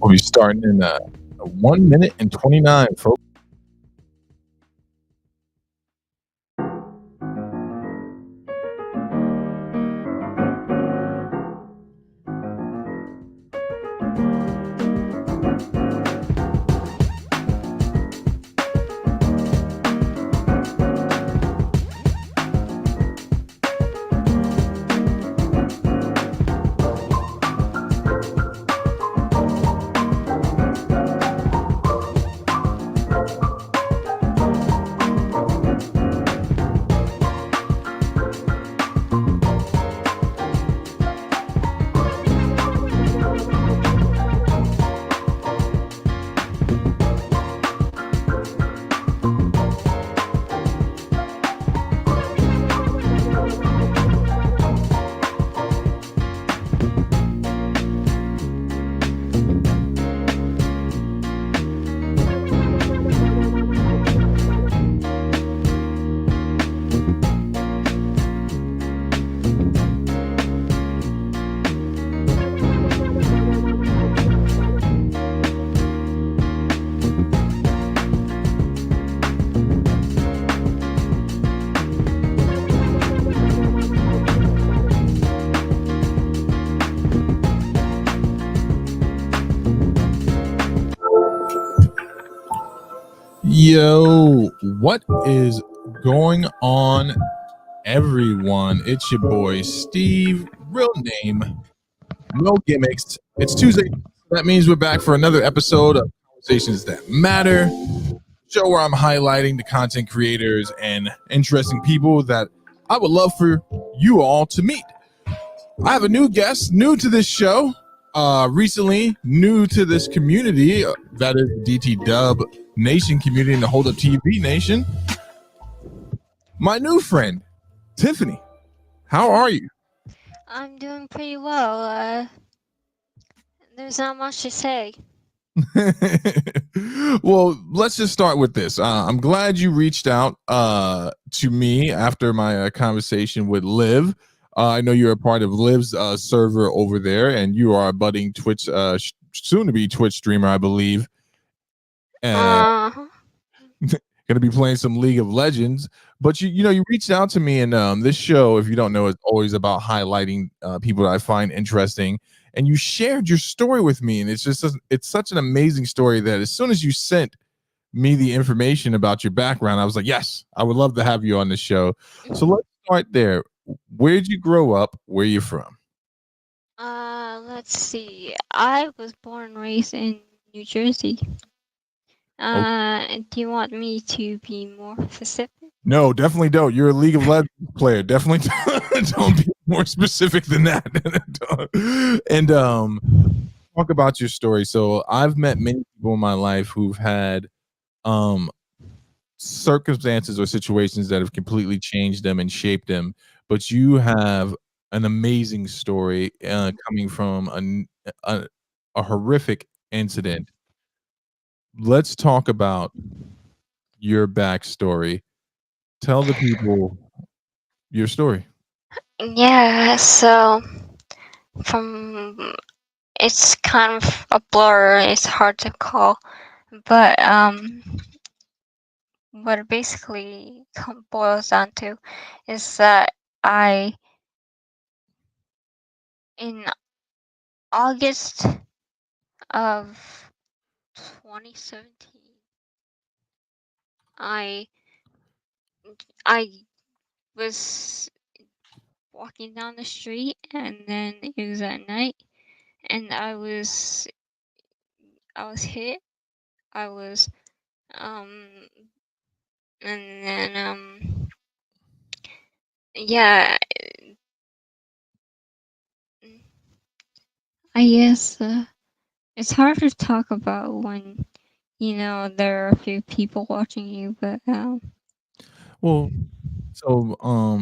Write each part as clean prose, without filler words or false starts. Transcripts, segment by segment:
We'll be starting in 1 minute and 29, folks. Yo, what is going on, everyone? It's your boy Steve, real name, no gimmicks. It's Tuesday. That means we're back for another episode of Conversations That Matter, show where I'm highlighting the content creators and interesting people that I would love for you all to meet. I have a new guest, new to this show, recently new to this community, that is DT Dub Nation community and the Hold Up TV Nation. My new friend, Tiffany. How are you? I'm doing pretty well. There's not much to say. Well, let's just start with this. I'm glad you reached out to me after my conversation with Liv. I know you're a part of Liv's server over there, and you are a budding Twitch, soon-to-be Twitch streamer, I believe. Going to be playing some League of Legends. But you reached out to me, and this show, if you don't know, is always about highlighting people that I find interesting. And you shared your story with me, and it's such an amazing story that as soon as you sent me the information about your background, I was like, yes, I would love to have you on the show. So let's start there. Where'd you grow up? Where are you from? Let's see. I was born and raised in New Jersey. Do you want me to be more specific? No, definitely don't. You're a League of Legends player. Definitely don't be more specific than that. And talk about your story. So I've met many people in my life who've had circumstances or situations that have completely changed them and shaped them. But you have an amazing story coming from a horrific incident. Let's talk about your backstory. Tell the people your story. Yeah, so it's kind of a blur. It's hard to call, but what it basically boils down to is that in August of 2017, I was walking down the street, and then it was at night, and I was hit. I was and then yeah, I guess it's hard to talk about when there are a few people watching you, but Well, So,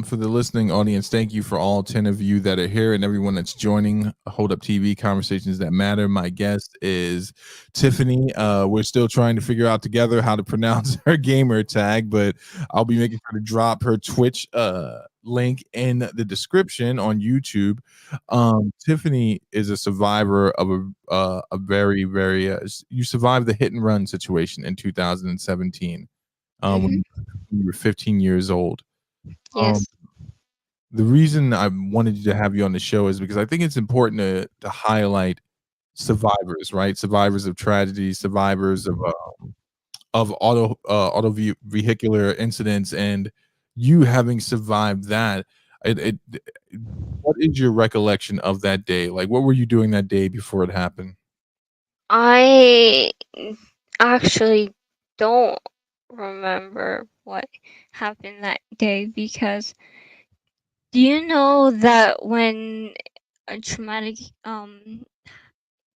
for the listening audience, thank you for all 10 of you that are here and everyone that's joining Hold Up TV Conversations That Matter. My guest is Tiffany. We're still trying to figure out together how to pronounce her gamer tag, but I'll be making sure to drop her Twitch link in the description on YouTube. Tiffany is a survivor of a very, very, you survived the hit and run situation in 2017 Hmm. when you were 15 years old. Um, Yes. the reason I wanted to have you on the show is because I think it's important to highlight survivors, right? Survivors of tragedy, survivors of vehicular incidents, and you having survived that. It what is your recollection of that day? Like, what were you doing that day before it happened? I actually don't remember what happened that day because do you know that when a traumatic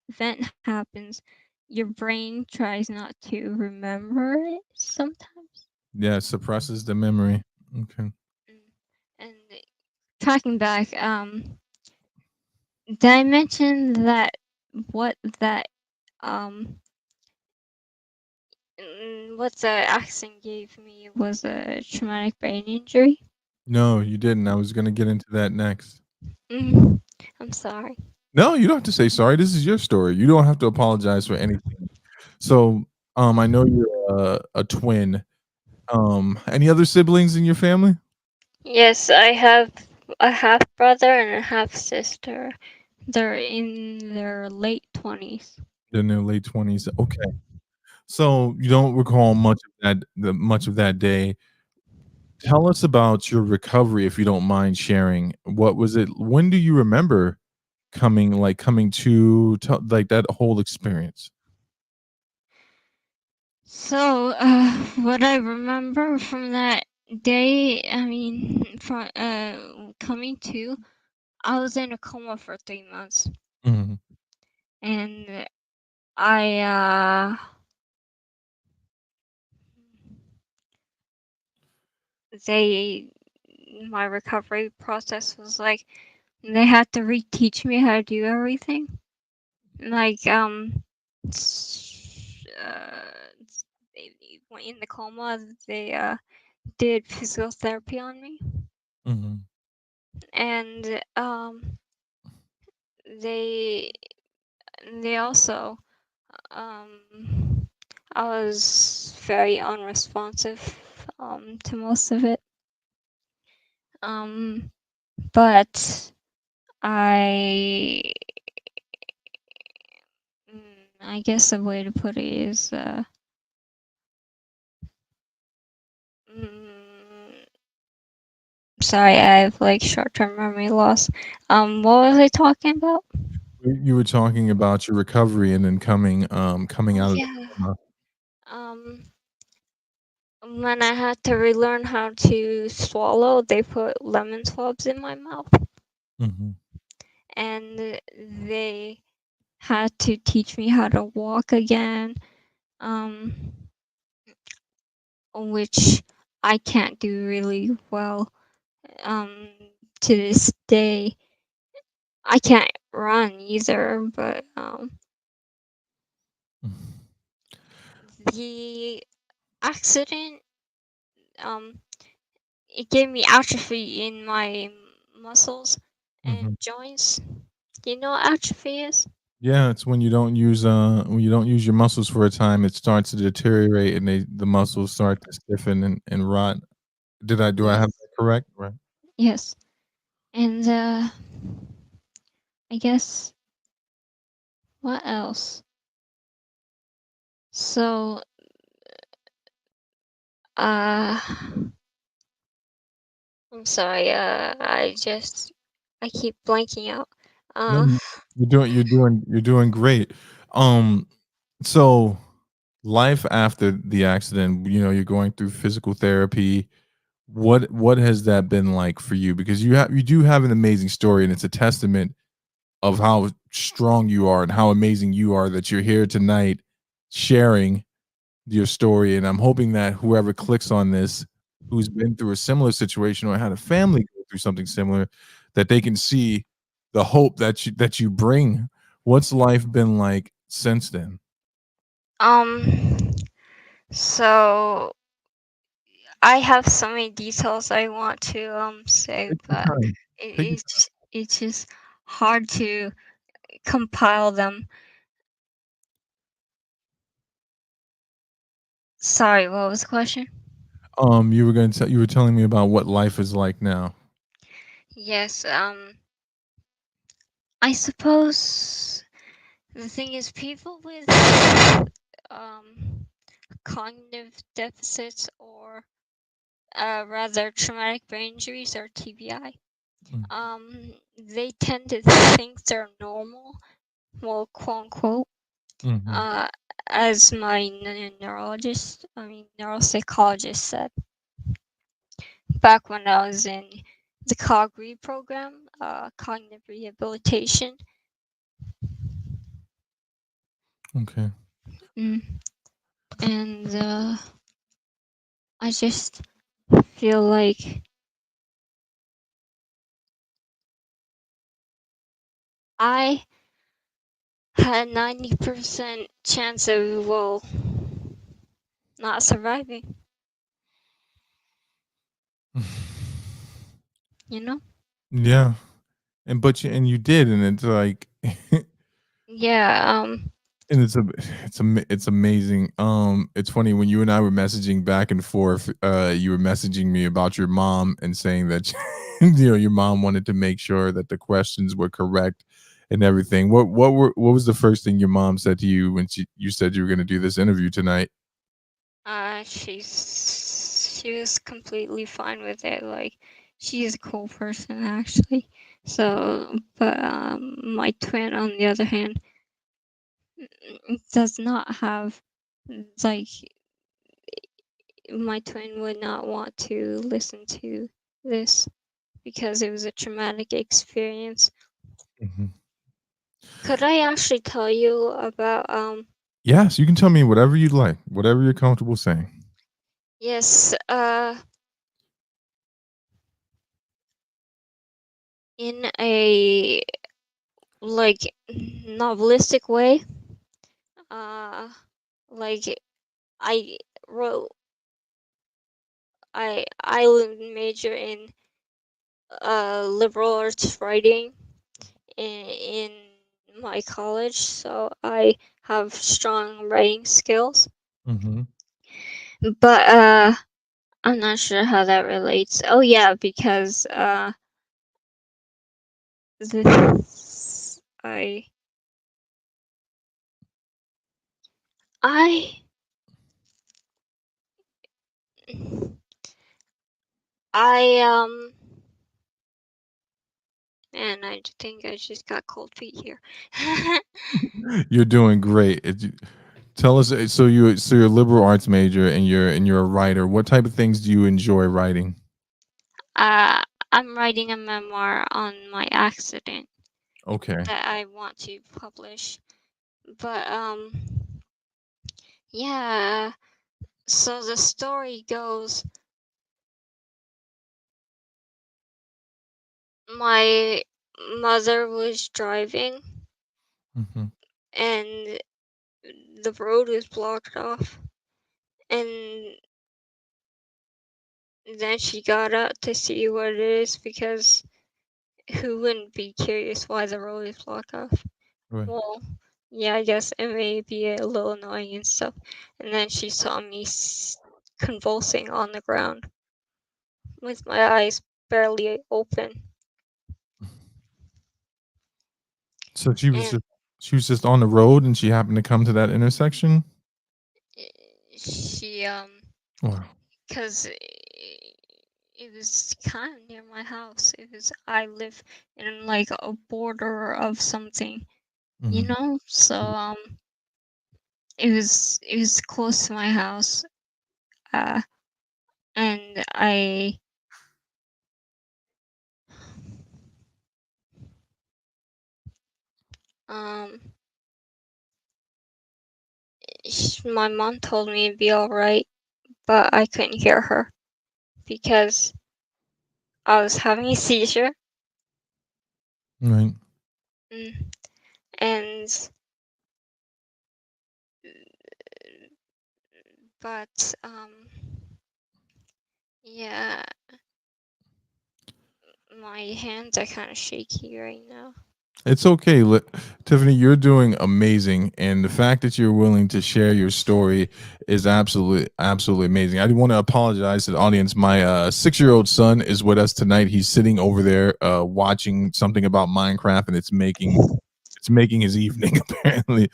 event happens, your brain tries not to remember it sometimes? Yeah, it suppresses the memory. Okay. Mm. And talking back, did I mention that what that um what the accident gave me was a traumatic brain injury? No, you didn't. I was gonna get into that next. Mm, I'm sorry. No, you don't have to say sorry. This is your story. You don't have to apologize for anything. So, I know you're a twin. Any other siblings in your family? Yes, I have a half brother and a half sister. They're in their late 20s. They're in their late 20s. Okay. So you don't recall much of that day. Tell us about your recovery if you don't mind sharing. What was it? When do you remember coming to like that whole experience? So, what I remember from that day, I mean, from coming to, I was in a coma for 3 months, Mhm. and I they my recovery process was like they had to reteach me how to do everything. Like uh, in the coma, they did physical therapy on me, Mhm. and they they also um I was very unresponsive to most of it. Um, but I I guess a way to put it is mm, sorry, I have like short-term memory loss. What was I talking about? You were talking about your recovery and then coming Oh out of the yeah. coma. Um, when I had to relearn how to swallow, they put lemon swabs in my mouth, Mhm. and they had to teach me how to walk again. Um, which I can't do really well. Um, to this day, I can't run either, but the accident um it gave me atrophy in my muscles and Mhm. joints. Do you know what atrophy is? Yeah, it's when you don't use your muscles for a time, it starts to deteriorate and the muscles start to stiffen and rot. Do I have Yes. that correct? Right. Yes. And I guess what else? So uh I'm sorry, I keep blanking out. No, Uh you're doing great. Um, so life after the accident, you're going through physical therapy. What has that been like for you? Because you do have an amazing story, and it's a testament of how strong you are and how amazing you are that you're here tonight sharing your story. And I'm hoping that whoever clicks on this who's been through a similar situation or had a family go through something similar, that they can see the hope that you bring. What's life been like since then? Um, so I have so many details I want to say, Take your but time. Take your time. it's just hard to compile them. Sorry, what was the question? You were telling me about what life is like now. Yes, I suppose the thing is people with um cognitive deficits or rather traumatic brain injuries or TBI, Mm, they tend to think they're normal, well, quote unquote, mhm, uh, as my neurologist, I mean neuropsychologist said back when I was in the COGRE program, cognitive rehabilitation. okay. Mm. And I just feel like I had 90% chance of, well, not surviving, you know? Yeah, and you did, and it's like Yeah, and it's amazing. It's funny when you and I were messaging back and forth. You were messaging me about your mom and saying that your mom wanted to make sure that the questions were correct and everything. What was the first thing your mom said to you when you said you were going to do this interview tonight? she was completely fine with it. Like, she's a cool person, actually. So, but my twin, on the other hand, does not have, like, my twin would not want to listen to this because it was a traumatic experience. Mhm. Could I actually tell you about Yes, you can tell me whatever you'd like, whatever you're comfortable saying. yes, in a like novelistic way, uh like I wrote I major in liberal arts writing in my college, so I have strong writing skills. Mhm. But I'm not sure how that relates. Oh yeah, because this I I man, I think I just got cold feet here. You're doing great. Tell us, so you're a liberal arts major and you're a writer. What type of things do you enjoy writing? uh, I'm writing a memoir on my accident Okay. that I want to publish. But yeah, so the story goes my mother was driving Mhm. and the road was blocked off, and then she got out to see what it is because who wouldn't be curious why the road is blocked off? Right. Well, yeah, I guess it may be a little annoying and stuff. And then she saw me convulsing on the ground with my eyes barely open. So And she was just on the road and she happened to come to that intersection? she, Wow. because it was kind of near my house. I live in like a border of something, you Mhm. know? So, it was close to my house. Uh, and um, my mom told me it'd be all right, but I couldn't hear her. because I was having a seizure. Right. Mm, and but yeah, my hands are kind of shaky right now. It's okay. Tiffany, you're doing amazing. And the fact that you're willing to share your story is absolutely, absolutely amazing. I do want to apologize to the audience. My 6-year-old son is with us tonight. He's sitting over there watching something about Minecraft, and it's making his evening apparently.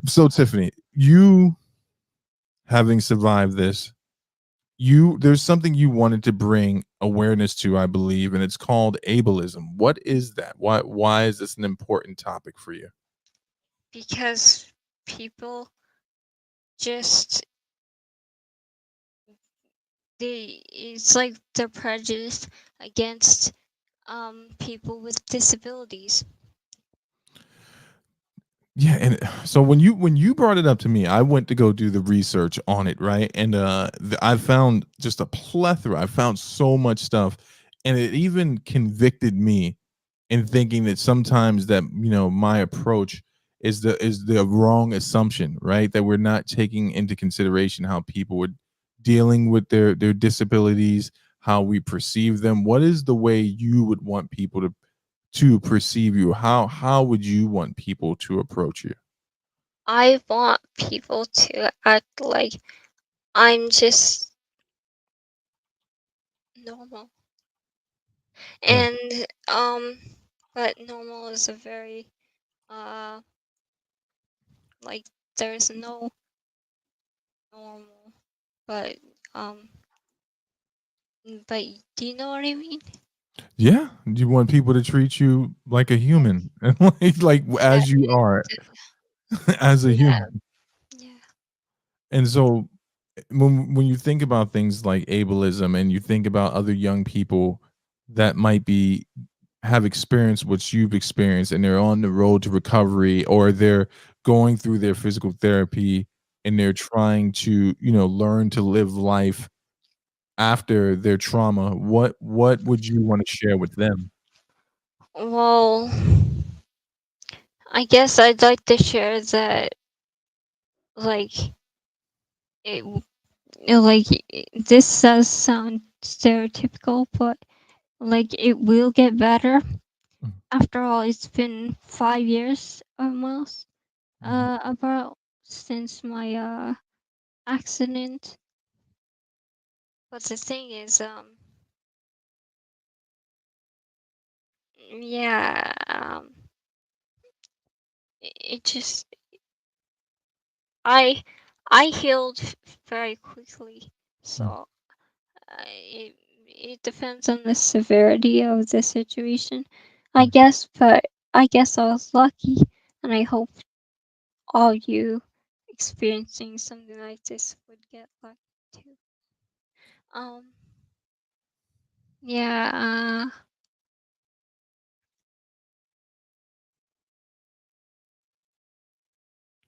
So Tiffany, you having survived this, there's something you wanted to bring awareness to, I believe, and it's called ableism. What is that? Why is this an important topic for you? Because people just it's like they're prejudiced against people with disabilities. Yeah, and so when you brought it up to me, I went to go do the research on it, right? And I found just a plethora. I found so much stuff, and it even convicted me in thinking that sometimes that my approach is the wrong assumption, right? That we're not taking into consideration how people would dealing with their disabilities, how we perceive them. What is the way you would want people to perceive you? How would you want people to approach you? I want people to act like I'm just normal. Right. And but normal is a very uh like there's no normal, but um but do you know what I mean? Yeah, you want people to treat you like a Yeah, human and like yeah, as you are as a yeah, human. yeah. And so when you think about things like ableism and you think about other young people that might be have experienced what you've experienced and they're on the road to recovery, or they're going through their physical therapy and they're trying to learn to live life after their trauma, what would you want to share with them? Well, I guess I'd like to share that like it, like this does sound stereotypical, but like it will get better. After all, it's been 5 years almost, Mhm. about since my accident. But the thing is, yeah, it just I I healed very quickly, Mm. so it depends on the severity of the situation, I Mm. guess. But I guess I was lucky, and I hope all you experiencing something like this would get lucky too. Um, yeah,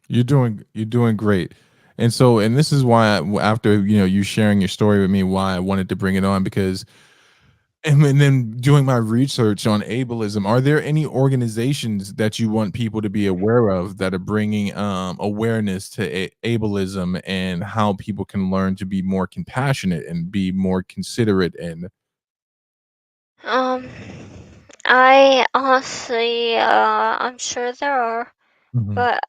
You're doing great. And so, and this is why after you sharing your story with me, why I wanted to bring it on, because and then doing my research on ableism, are there any organizations that you want people to be aware of that are bringing awareness to ableism and how people can learn to be more compassionate and be more considerate and um, I honestly, I'm sure there are, Mhm. but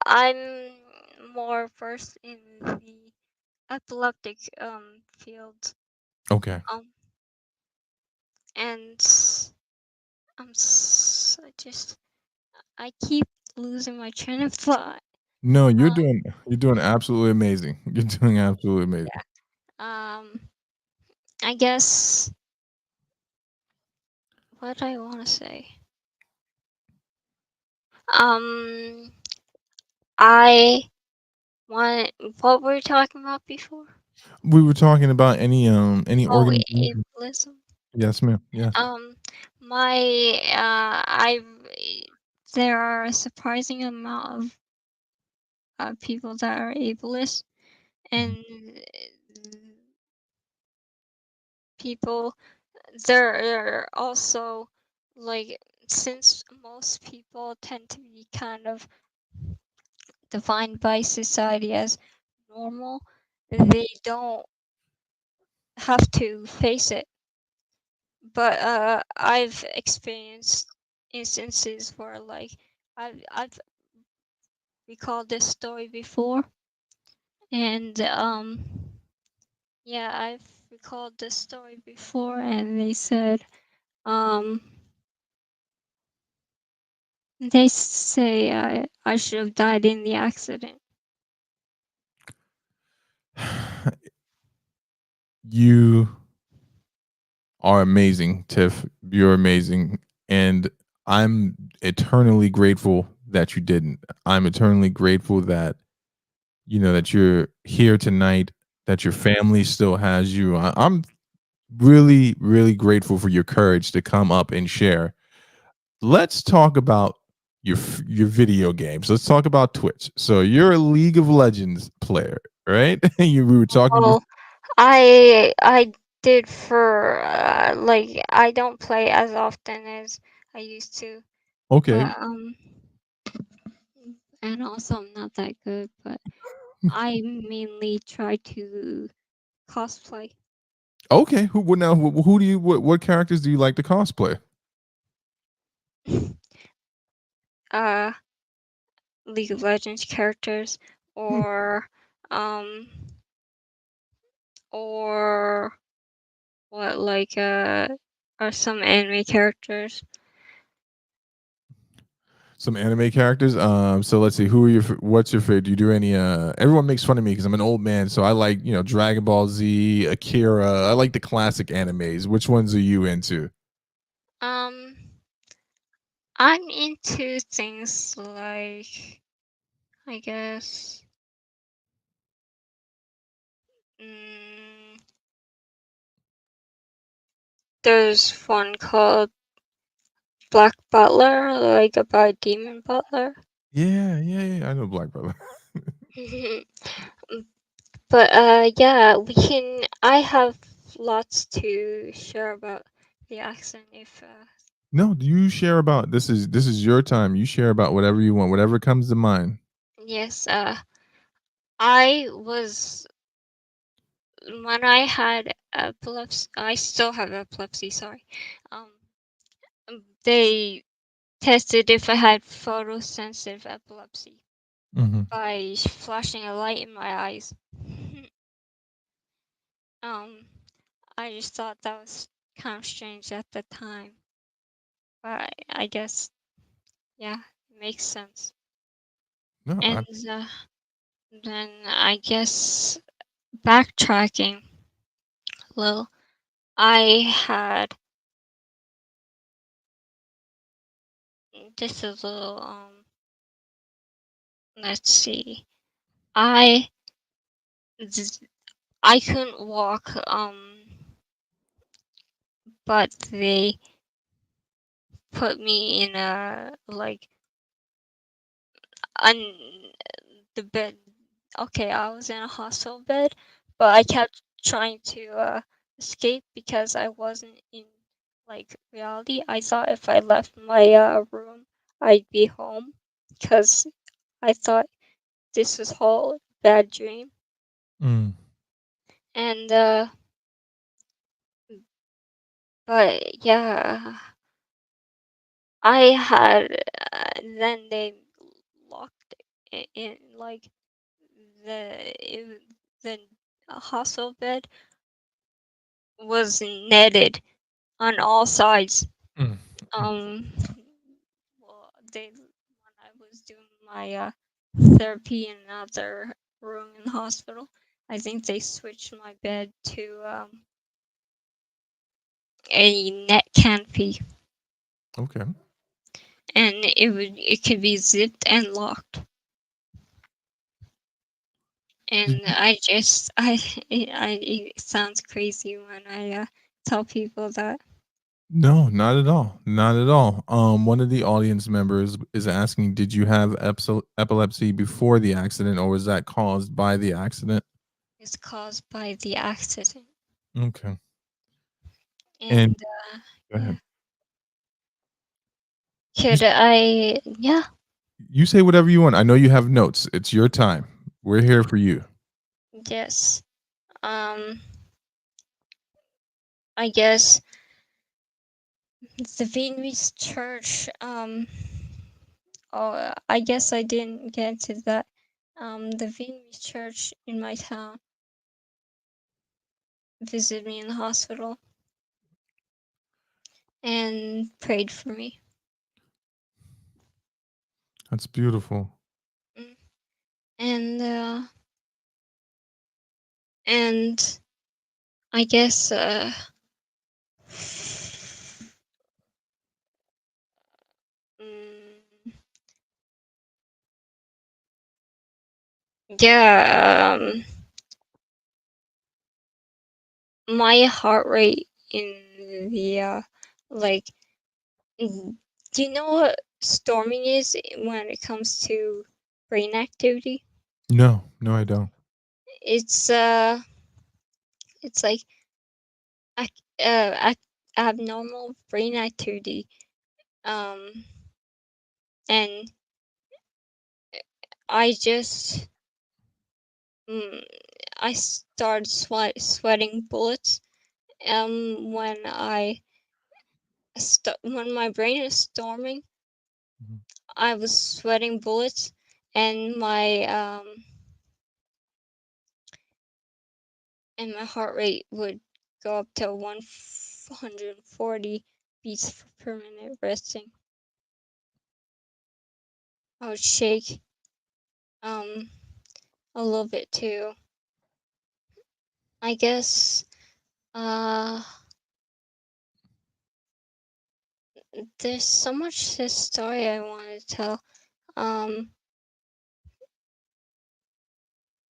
I'm more versed in the epileptic field. Okay. Um, and I just I keep losing my train of thought. No, you're Uh, doing absolutely amazing. You're doing absolutely amazing. um, I guess what I want to say. Um, I want what were we talking about before? We were talking about any Oh, organization. ableism. Yes, ma'am. Yes. Um, my I there are a surprising amount of people that are ableist, Mhm. and people, there are also like, since most people tend to be kind of defined by society as normal, they don't have to face it. But I've experienced instances where, like, I've recalled this story before, and yeah, I've recalled this story before, and um they say I should have died in the accident. You are amazing, Tiff. You're amazing. And I'm eternally grateful that you didn't. I'm eternally grateful that, that you're here tonight, that your family still has you. I'm really, really grateful for your courage to come up and share. Let's talk about your video games. Let's talk about Twitch. So you're a League of Legends player, right? We were talking before. Well, I did for like, I don't play as often as I used to, Okay. but and also I'm not that good, but I mainly try to cosplay. Okay. Who do you what characters do you like to cosplay? uh League of Legends characters, Hmm. or um or what, like or some anime characters. Some anime characters. So let's see. What's your favorite? Do you do any? Everyone makes fun of me because I'm an old man, so I like Dragon Ball Z, Akira. I like the classic animes. Which ones are you into? Um I'm into things like, I guess, mm, there's one called Black Butler, like about Demon Butler. Yeah, yeah, yeah. I know Black Brother. But yeah, we can. I have lots to share about the accent if No, do you share about this is your time. You share about whatever you want, whatever comes to mind. yes, I was when I had epilepsy. I still have epilepsy. Sorry. Um, they tested if I had photosensitive epilepsy Hmm. by flashing a light in my eyes. um, I just thought that was kind of strange at the time, but I guess, yeah, it makes sense. No, And then I guess, backtracking a little, I had this is a little let's see. I I couldn't walk, but they put me in a, like, on the bed. Okay, I was in a hospital bed, but I kept trying to escape because I wasn't in, like, reality. I thought if I left my room, I'd be home, because I thought this was whole bad dream. mm, And but yeah, I had then they locked it in, like, the hospital bed was netted on all sides. mm, mm. Um, well, when I was doing my therapy in another room in the hospital, I think they switched my bed to a net canopy, Okay. and it could be zipped and locked. And it sounds crazy when I tell people that. No, not at all. Not at all. One of the audience members is asking, did you have epilepsy before the accident, or was that caused by the accident? It's caused by the accident. Okay. And And go yeah, ahead. You, could I? Yeah, you say whatever you want. I know you have notes. It's your time. We're here for you. yes. I guess the Vietnamese church. Oh, I guess I didn't get to that. The Vietnamese church in my town visited me in the hospital and prayed for me. That's beautiful. Mm. And and I guess mm, yeah, my heart rate in the like, do you know what storming is when it comes to brain activity? No, no, I don't. It's it's like ac- abnormal brain activity. Um, and I just mm, I started sweating bullets. When when my brain is storming, Mhm. I was sweating bullets, and my heart rate would go up to 140 beats per minute resting. I would shake um a little bit too. I guess uh there's so much to this story I want to tell. Um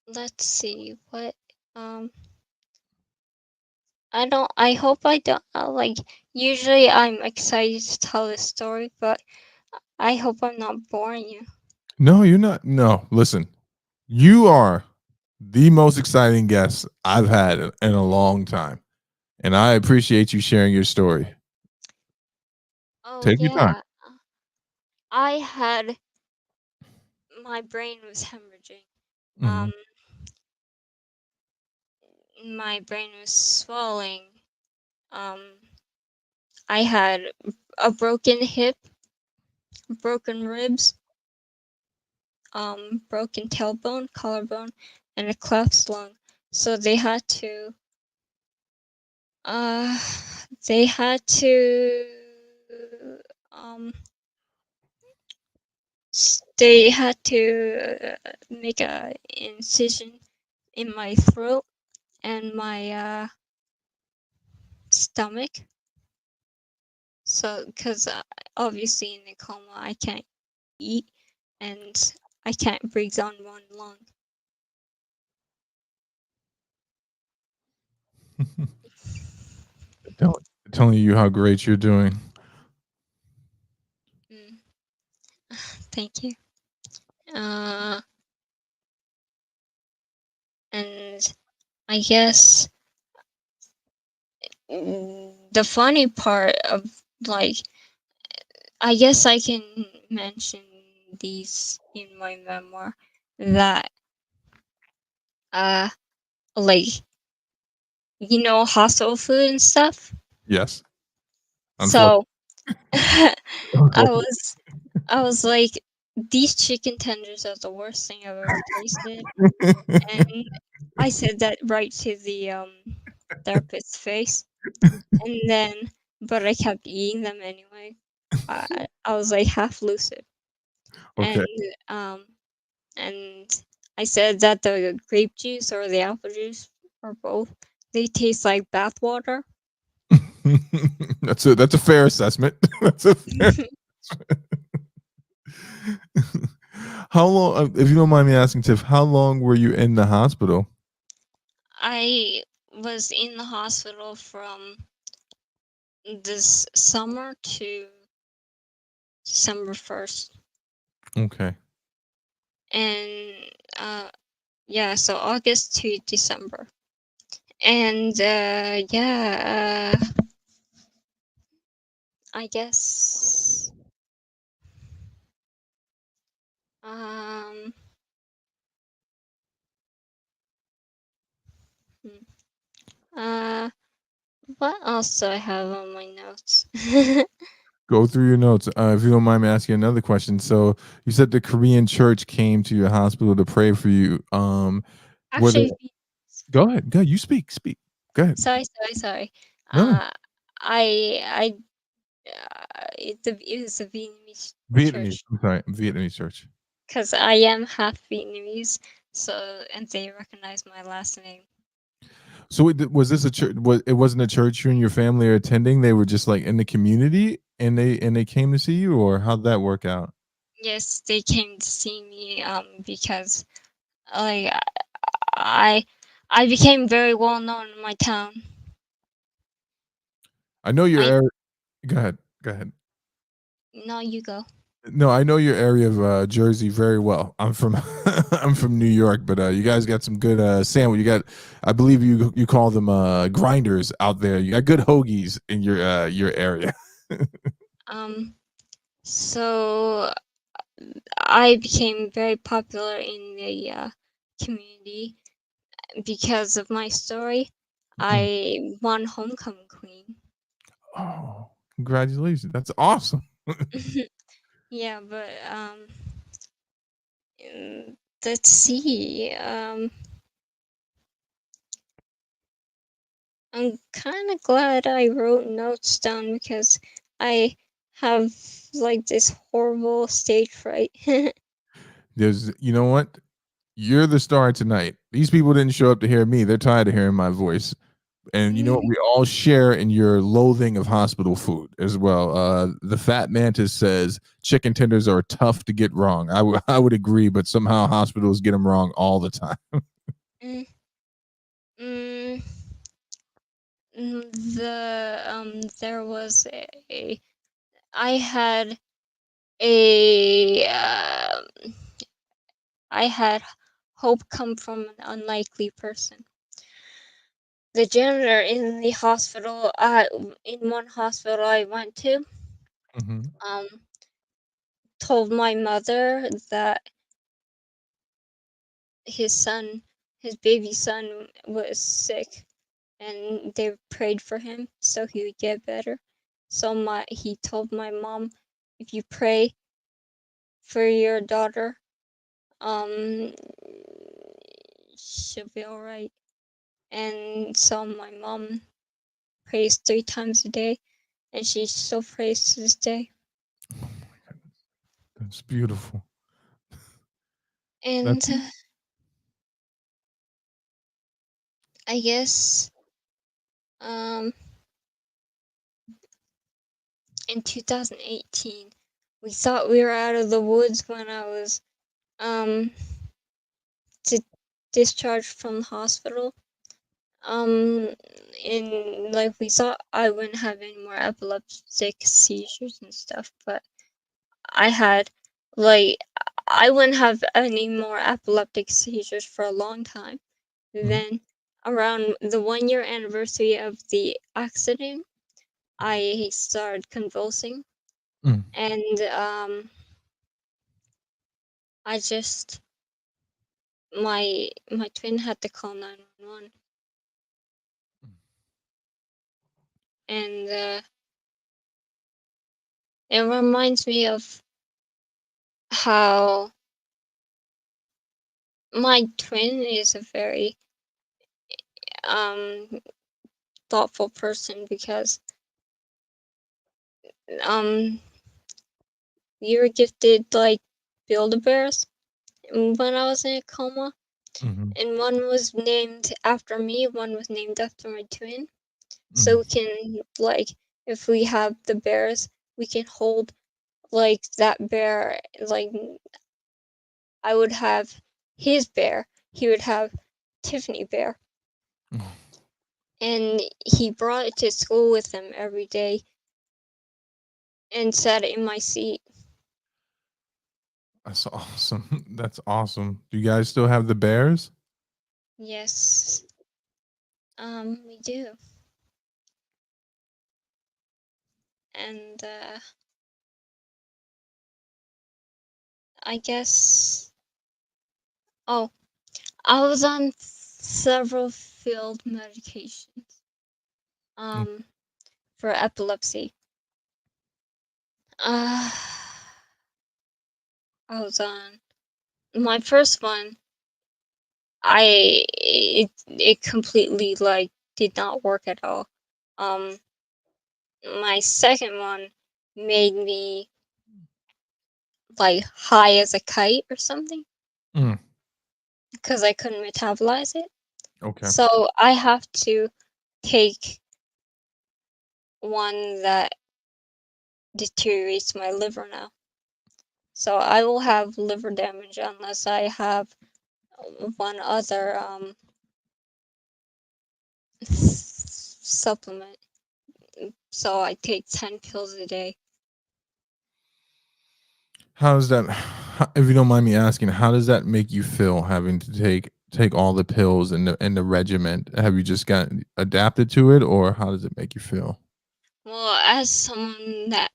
let's see what um I hope I don't like, usually I'm excited to tell this story, but I hope I'm not boring you. No, you're not. No, listen. You are the most exciting guest I've had in a long time, and I appreciate you sharing your story. Oh Take your time. yeah. I had My brain was hemorrhaging. Um, Mhm. my brain was swelling. Um, I had a broken hip, broken ribs, broken tailbone, collarbone, and a collapsed lung. So uh, they had to, um, they had to make a incision in my throat and my stomach. So, because obviously in a coma, I can't eat and I can't breathe on one lung. Tell, telling you how great you're doing. Mm, thank you. Uh, and I guess the funny part of, like, I guess I can mention these in my memoir, that uh like, hospital food and stuff. Yes, So I unfortunately. was I was like, these chicken tenders are the worst thing I've ever tasted. And I said that right to the therapist's face. And then, but I kept eating them anyway. I was like half lucid. Okay. And um and I said that the grape juice or the apple juice, or both, they taste like bathwater. That's a fair assessment. That's a fair. How long, if you don't mind me asking, Tiff, how long were you in the hospital? I was in the hospital from this summer to December 1st. Okay. And yeah, so August to December. And yeah, I guess um hmm, uh what else do I have on my notes? Go through your notes. If you don't mind me asking another question. So you said the Korean church came to your hospital to pray for you. Were they? Actually, Go ahead. Go ahead. You speak. Speak. Go ahead. sorry. No, no. Uh, I it was a Vietnamese Vietnamese. church I'm sorry. Vietnamese church. because I am half Vietnamese, so and they recognize my last name. So was this a church? It wasn't a church you and your family are attending? They were just like in the community, and they came to see you, or how'd that work out? Yes, they came to see me because like I I became very well known in my town. I know your I area. Go ahead. Go ahead. now you go. No, I know your area of Jersey very well. I'm from I'm from New York, but you guys got some good sandwich. You got, I believe you call them grinders out there. You got good hoagies in your area. Um, so I became very popular in the community because of my story. Mm. I won homecoming queen. Oh, congratulations! That's awesome. Yeah, but let's see. I'm kind of glad I wrote notes down because I have like this horrible stage fright. There's, you know what? You're the star tonight. These people didn't show up to hear me. They're tired of hearing my voice. And you know what? We all share in your loathing of hospital food as well. The Fat Mantis says chicken tenders are tough to get wrong. I would agree, but somehow hospitals get them wrong all the time. Mm, mm, there was a I had a I had hope come from an unlikely person. The janitor in the hospital, in one hospital I went to, Mhm. um, told my mother that his son, his baby son, was sick, and they prayed for him so he would get better. So he told my mom, if you pray for your daughter, um, she'll be all right. And so my mom prays 3 times a day, and she still prays to this day. Oh my goodness, that's beautiful. And That's I guess um, in 2018, we thought we were out of the woods when I was um, discharged from the hospital. And like we thought I wouldn't have any more epileptic seizures and stuff, but I had like I wouldn't have any more epileptic seizures for a long time. mhm. Then around the 1 year anniversary of the accident, I started convulsing, Mm. and I just my twin had to call 911, and it reminds me of how my twin is a very um thoughtful person because um you were gifted like Build-A-Bears when I was in a coma, Mhm. and one was named after me, one was named after my twin. So Mhm. we can like if we have the bears, we can hold like that bear. Like I would have his bear, he would have Tiffany bear, Oh, and he brought it to school with him every day and sat in my seat. that's awesome. That's awesome. Do you guys still have the bears? Yes, we do. and I guess, oh, I was on several field medications Mm, um for epilepsy. Uh, I was on my first one. It completely like did not work at all. Um, my second one made me like high as a kite or something mm, because I couldn't metabolize it. okay. So I have to take one that deteriorates my liver now. So I will have liver damage unless I have one other supplement. So I take 10 pills a day. How does that, if you don't mind me asking, how does that make you feel having to take all the pills in the regiment? Have you just gotten adapted to it, or how does it make you feel? Well, as someone that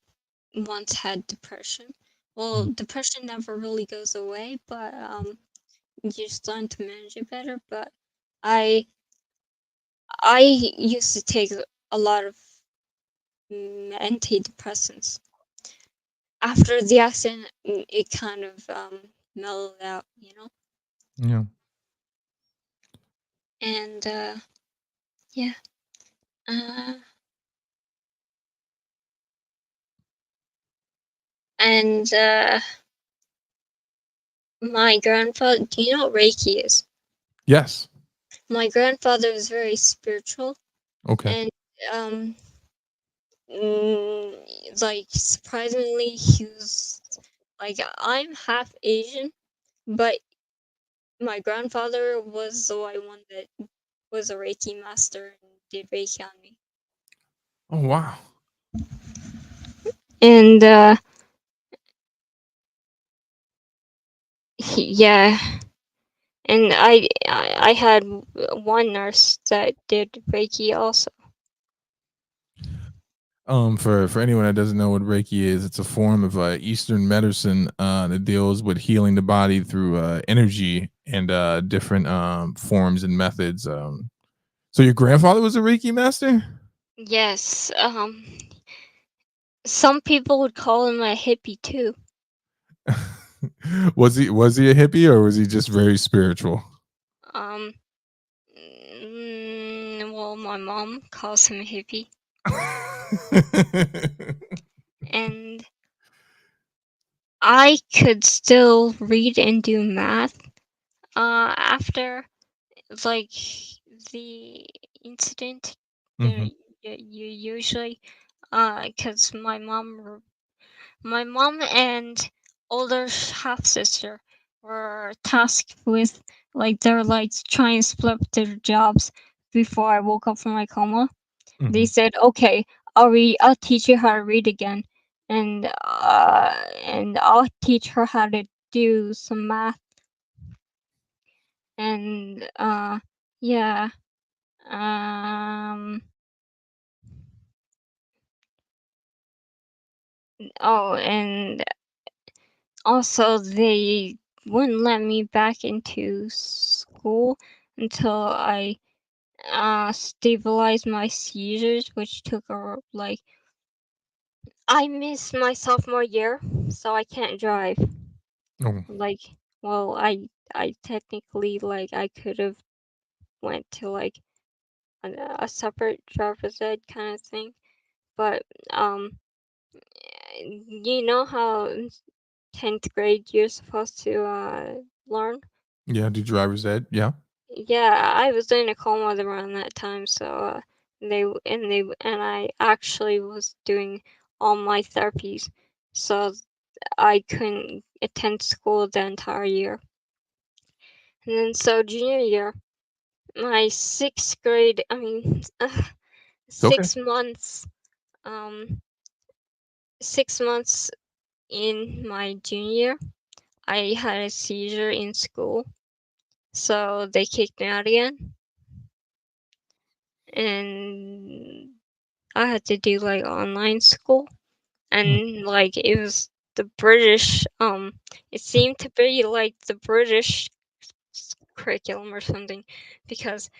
once had depression, well, Mm, depression never really goes away, but you just learn to manage it better. But I I used to take a lot of antidepressants. After the accident, it kind of mellowed out, you know. yeah. And yeah, uh, and my grandfather. Do you know what Reiki is? Yes. My grandfather was very spiritual, Okay. and um, like surprisingly, he was like I'm half Asian, but my grandfather was the one that was a Reiki master and did Reiki on me. Oh wow. And yeah, and I had one nurse that did Reiki also. For anyone that doesn't know what Reiki is, it's a form of Eastern medicine that deals with healing the body through energy and different forms and methods. So your grandfather was a Reiki master? Yes, some people would call him a hippie too. Was he a hippie, or was he just very spiritual? Um, well, my mom calls him a hippie, and I could still read and do math. After like the incident, Hmm. you usually, because my mom and older half sister were tasked with like they're like trying to split up their jobs before I woke up from my coma. They Hmm. said, "Okay, I'll teach you how to read again, and I'll teach her how to do some math and yeah um oh and also they wouldn't let me back into school until I stabilized my seizures, which took like I missed my sophomore year, so I can't drive. Oh, Like, well, I technically like I could have went to like a separate driver's ed kind of thing, but um, you know how 10th grade you're supposed to learn? yeah, do driver's ed. Yeah. Yeah, I was in a coma around that time, so and I actually was doing all my therapies, so I couldn't attend school the entire year. And then so junior year, my sixth grade, I mean, It's okay. 6 months, um, 6 months in my junior year, I had a seizure in school, so they kicked me out again, and I had to do like online school, Hmm. and like it was the British. It seemed to be like the British curriculum or something, because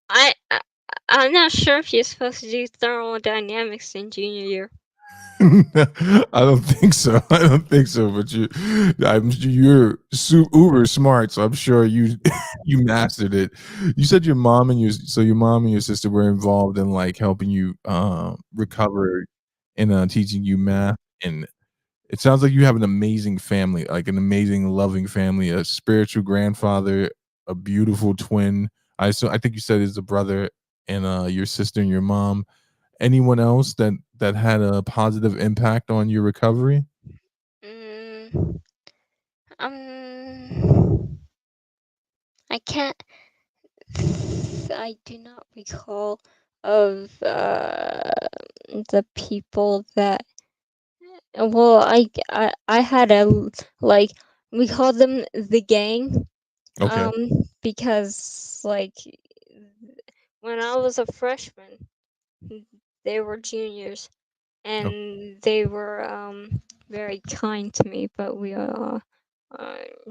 I, I I'm not sure if you're supposed to do thermodynamics in junior year. I don't think so. I don't think so. But you're uber smart, so I'm sure you you mastered it. You said your mom and your sister were involved in like helping you recover and teaching you math. And it sounds like you have an amazing family, like an amazing, loving family, a spiritual grandfather, a beautiful twin. I think you said is a brother and your sister and your mom. Anyone else that had a positive impact on your recovery? Mm, um, I can't. I do not recall of the people that. Well, I had like, we called them the gang. Okay. Because like when I was a freshman, they were juniors, Oh, and they were very kind to me, but uh,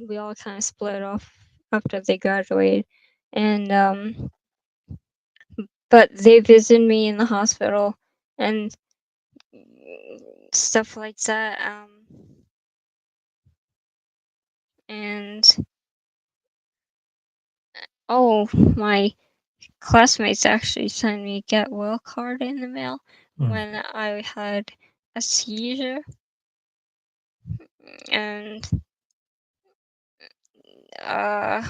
we all kind of split off after they graduated, and but they visited me in the hospital and stuff like that. And oh, my classmates actually sent me a get well card in the mail nice. when I had a seizure, and uh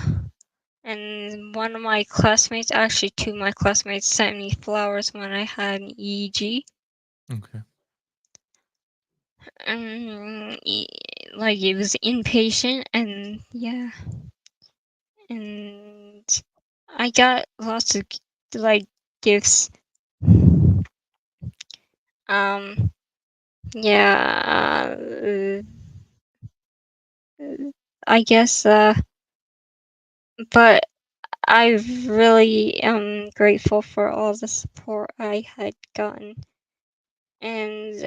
and one of my classmates, actually two of my classmates, sent me flowers when I had an EEG. Okay. And like it was inpatient, and yeah, and I got lots of like gifts. Um, yeah, I guess. But I really am grateful for all the support I had gotten, and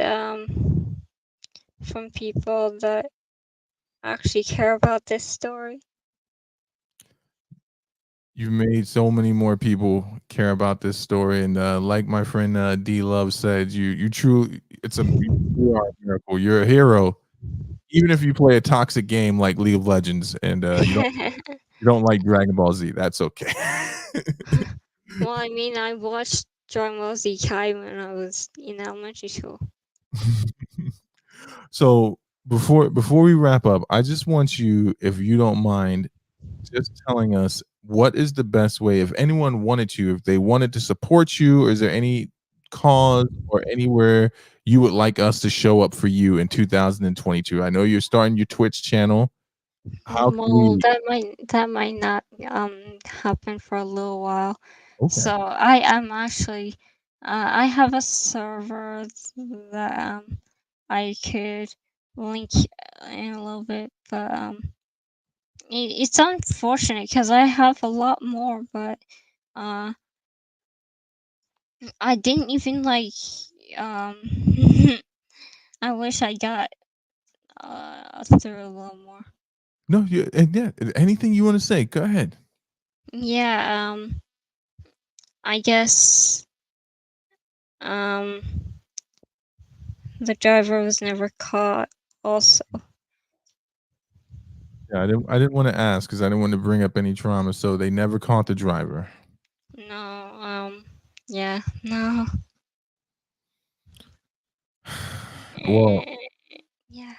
from people that actually care about this story. You've made so many more people care about this story, and like my friend D Love said, you truly you are a miracle. You're a hero, even if you play a toxic game like League of Legends and you don't like Dragon Ball Z. That's okay. Well, I mean, I watched Dragon Ball Z Kai when I was in elementary school. So before we wrap up, I just want you, if you don't mind, just telling us what is the best way if anyone wanted to, if they wanted to support you, or is there any cause or anywhere you would like us to show up for you in 2022? I know you're starting your Twitch channel. How can Well, we that might not happen for a little while. Okay. So I am actually I have a server that I could link in a little bit, but it's unfortunate because I have a lot more, but uh I didn't even like um I wish I got through a little more. No, and yeah, anything you want to say, go ahead. Yeah, I guess um the driver was never caught also. Yeah, I didn't want to ask because I didn't want to bring up any trauma. So they never caught the driver. No, yeah, no. Well, Eh, yeah.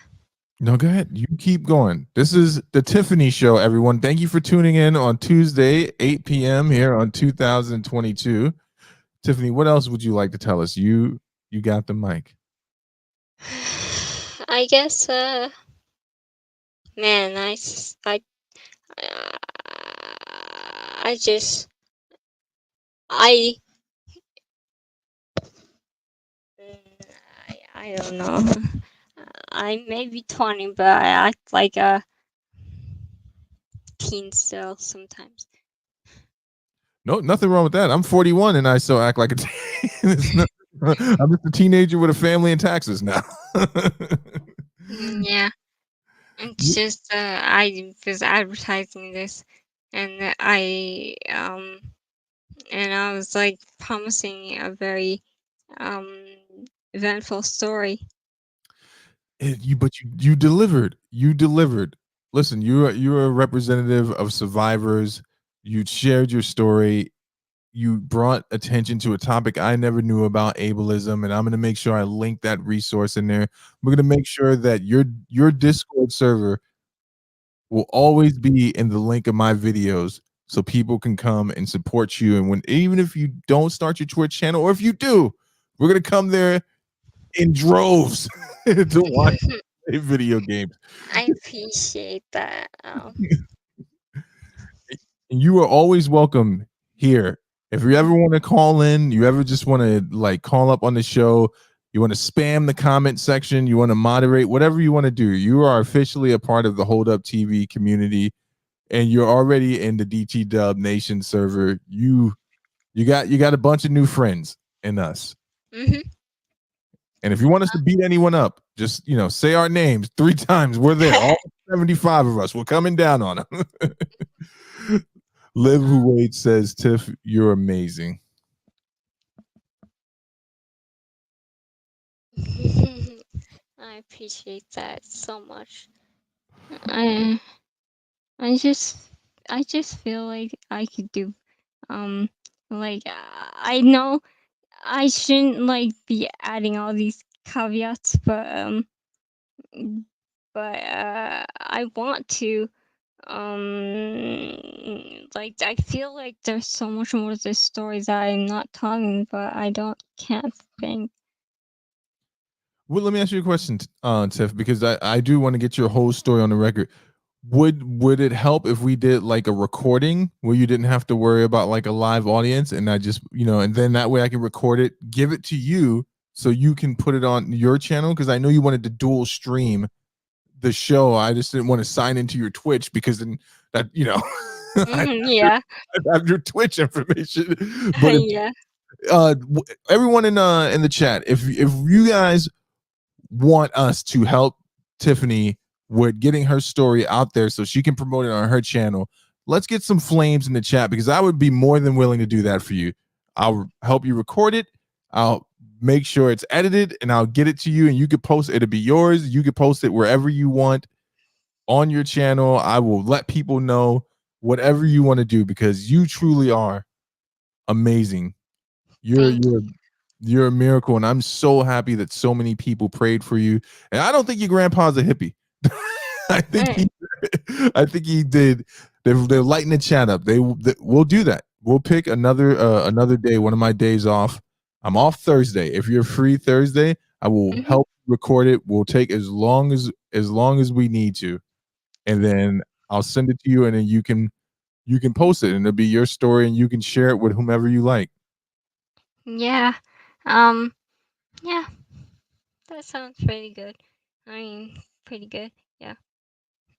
no, go ahead. You keep going. This is the Tiffany Show, everyone. Thank you for tuning in on Tuesday, 8 p.m. here on 2022. Tiffany, what else would you like to tell us? You got the mic. I guess man, uh, I just I I don't know. I may be 20, but I act like a teen still sometimes. No, nothing wrong with that. I'm 41 and I still act like a I'm just a teenager with a family and taxes now. Yeah, it's just I was advertising this, and I was like promising a very um eventful story. But you delivered. You delivered. Listen, you're a representative of survivors. You shared your story. You brought attention to a topic I never knew about, ableism, and I'm going to make sure I link that resource in there. We're going to make sure that your Discord server will always be in the link of my videos so people can come and support you. And when even if you don't start your Twitch channel, or if you do, we're going to come there in droves to watch video games. I appreciate that. And you are always welcome here. If you ever want to call in, you ever just want to like call up on the show, you want to spam the comment section, you want to moderate, whatever you want to do, you are officially a part of the Hold Up TV community, and you're already in the DT Dub Nation server. You got a bunch of new friends in us. Mm-hmm. And if you want us to beat anyone up, just say our names 3 times. We're there. All 75 of us. We're coming down on them. Live Who Waits says, Tiff, you're amazing. I appreciate that so much. I I just I just feel like I could do um I know I shouldn't like be adding all these caveats, but I want to I feel like there's so much more to this story that I'm not telling, but I don't can't think. Well, let me ask you a question, Tiff, because I do want to get your whole story on the record. Would it help if we did like a recording where you didn't have to worry about like a live audience, and I just and then that way I can record it, give it to you so you can put it on your channel, because I know you wanted to dual stream the show. I just didn't want to sign into your Twitch because then that I Yeah. have your Twitch information. But if, Yeah. everyone in the chat, if you guys want us to help Tiffany with getting her story out there so she can promote it on her channel, let's get some flames in the chat, because I would be more than willing to do that for you. I'll help you record it. I'll make sure it's edited and I'll get it to you, and you could post it. It'll be yours. You could post it wherever you want on your channel. I will let people know whatever you want to do, because you truly are amazing. You're Thank you're you're a miracle, and I'm so happy that so many people prayed for you. And I don't think your grandpa's a hippie. I think you. he, I think he did. They're lighting the chat up. We'll do that. We'll pick another day, one of my days off. I'm off Thursday. If you're free Thursday, I will Mhm. help record it. We'll take as long as we need to, and then I'll send it to you, and then you can post it, and it'll be your story, and you can share it with whomever you like. Yeah. Um. Yeah. That sounds pretty good. I mean, pretty good. Yeah.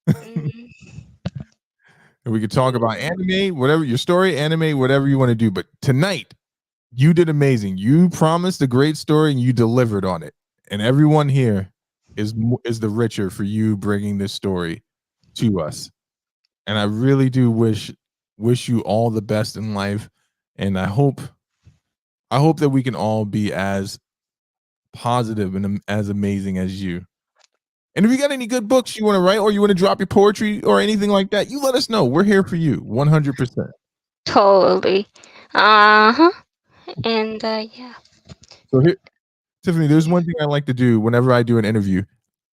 Mm, And we could talk about mm, anime, whatever your story, anime, whatever you want to do. But tonight, you did amazing. You promised a great story and you delivered on it. And everyone here is the richer for you bringing this story to us. And I really do wish you all the best in life. And I hope that we can all be as positive and as amazing as you. And if you got any good books you want to write, or you want to drop your poetry or anything like that, you let us know. We're here for you 100%. totally. Uh huh. And yeah. So here, Tiffany, there's one thing I like to do whenever I do an interview.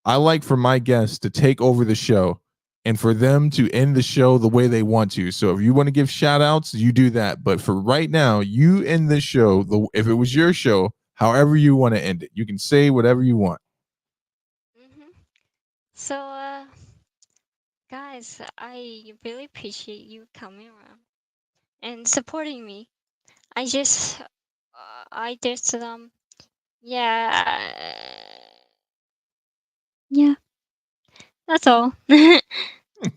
I like for my guests to take over the show and for them to end the show the way they want to. So if you want to give shout outs, you do that. But for right now, you end the show, if it was your show, however you want to end it. You can say whatever you want. So guys, I really appreciate you coming around and supporting me. I just yeah. Yeah. That's all.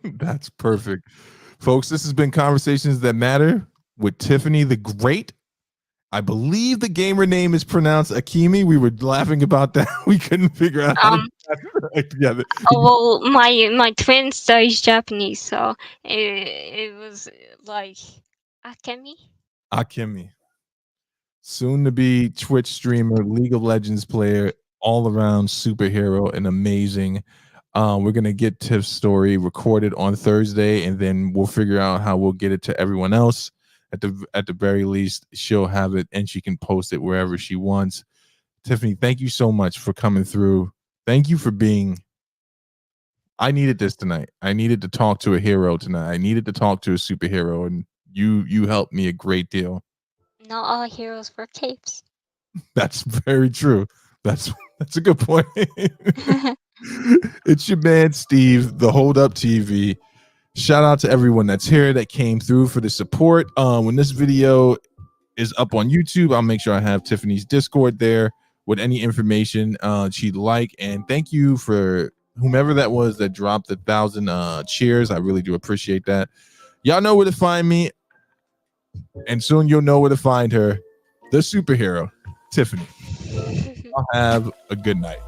That's perfect. Folks, this has been Conversations That Matter. with Tiffany the Great. I believe the gamer name is pronounced Akemi. We were laughing about that. We couldn't figure out how to Um, get that together. oh well, my twin studies Japanese, so it was like Akemi. Akemi, soon to be Twitch streamer, League of Legends player, all around superhero and amazing. We're gonna get Tiff's story recorded on Thursday, and then we'll figure out how we'll get it to everyone else. At the very least, she'll have it and she can post it wherever she wants. Tiffany, thank you so much for coming through. Thank you for being. I needed this tonight. I needed to talk to a hero tonight. I needed to talk to a superhero, and you helped me a great deal. Not all heroes wear capes. That's very true. That's a good point. It's your man Steve, the Hold Up TV. Shout out to everyone that's here that came through for the support. When this video is up on YouTube, I'll make sure I have Tiffany's Discord there with any information she'd like. And thank you for whomever that was that dropped 1,000 cheers. I really do appreciate that. Y'all know where to find me, and soon you'll know where to find her, the superhero, Tiffany. I'll have a good night.